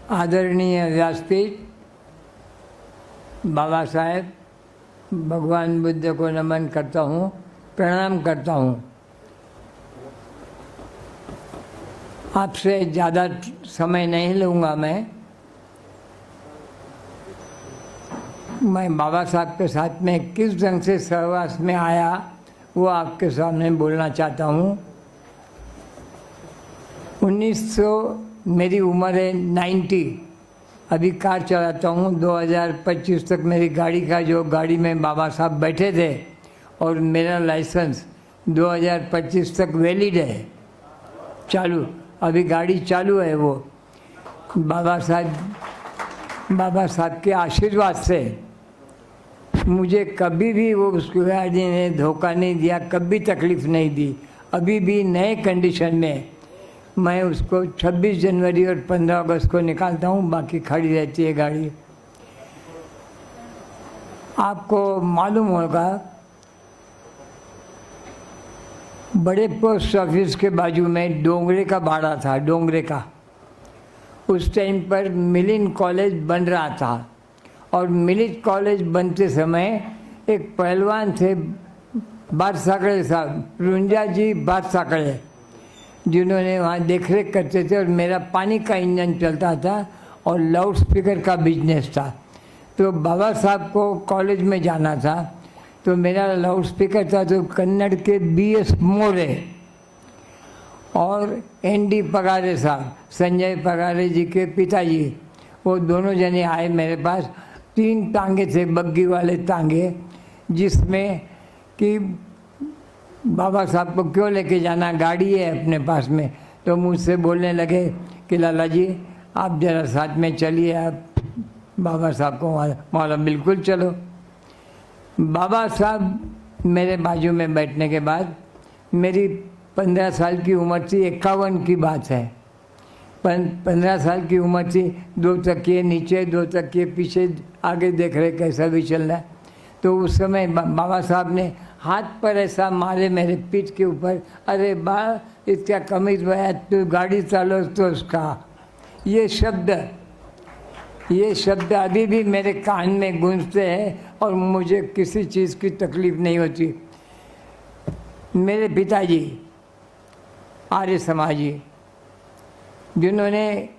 आदरणीय व्यासपीठ, बाबा साहेब, भगवान बुद्ध को नमन करता हूँ, प्रणाम करता हूँ। आपसे ज़्यादा समय नहीं लूँगा। मैं बाबा साहब के साथ में किस ढंग से सहवास में आया वो आपके सामने बोलना चाहता हूँ। 1900 मेरी उम्र है 90। अभी कार चलाता हूँ। 2025 तक मेरी गाड़ी का जो गाड़ी में बाबा साहब बैठे थे और मेरा लाइसेंस 2025 तक वैलिड है, चालू। अभी गाड़ी चालू है। वो बाबा साहब के आशीर्वाद से मुझे कभी भी वो उस गाड़ी ने धोखा नहीं दिया, कभी तकलीफ़ नहीं दी। अभी भी नए कंडीशन में मैं उसको 26 जनवरी और 15 अगस्त को निकालता हूँ, बाकी खड़ी रहती है गाड़ी। आपको मालूम होगा, बड़े पोस्ट ऑफिस के बाजू में डोंगरे का बाड़ा था, डोंगरे का। उस टाइम पर मिलिंद कॉलेज बन रहा था और मिलिंद कॉलेज बनते समय एक पहलवान थे बाट साकड़े साहब, रुंजा जी बाट साकड़े, जिन्होंने वहाँ देखरेख करते थे। और मेरा पानी का इंजन चलता था और लाउड स्पीकर का बिजनेस था। तो बाबा साहब को कॉलेज में जाना था, तो मेरा लाउड स्पीकर था तो कन्नड़ के BS मोरे और ND पगारे साहब, संजय पगारे जी के पिताजी, वो दोनों जने आए मेरे पास। 3 टांगे थे, बग्गी वाले टांगे, जिसमें कि बाबा साहब को क्यों लेके जाना, गाड़ी है अपने पास में। तो मुझसे बोलने लगे कि लाला जी आप ज़रा साथ में चलिए, आप बाबा साहब को माला। बिल्कुल चलो। बाबा साहब मेरे बाजू में बैठने के बाद मेरी 15 साल की उम्र थी, 51 की बात है। 15 साल की उम्र थी। 2 तकिए नीचे, 2 तकिए पीछे, आगे देख रहे कैसा भी चल रहा है। तो उस समय बाबा साहब ने हाथ पर ऐसा मारे मेरे पीठ के ऊपर, अरे बा इसका कमीज भैया तू गाड़ी चालो तो उसका। ये शब्द अभी भी मेरे कान में गूंजते हैं और मुझे किसी चीज़ की तकलीफ़ नहीं होती। मेरे पिताजी आर्य समाजी, जिन्होंने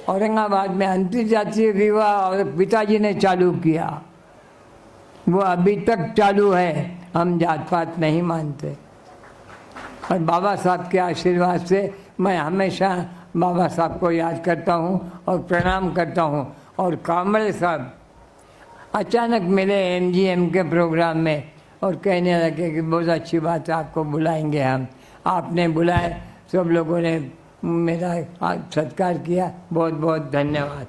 औरंगाबाद में अंतर्जातीय विवाह और पिताजी ने चालू किया, वो अभी तक चालू है। हम जात पात नहीं मानते। और बाबा साहब के आशीर्वाद से मैं हमेशा बाबा साहब को याद करता हूँ और प्रणाम करता हूँ। और कांबळे साहब अचानक मिले MGM के प्रोग्राम में और कहने लगे कि बहुत अच्छी बात है, आपको बुलाएंगे हम। आपने बुलाए, सब लोगों ने मेरा सत्कार किया। बहुत बहुत धन्यवाद।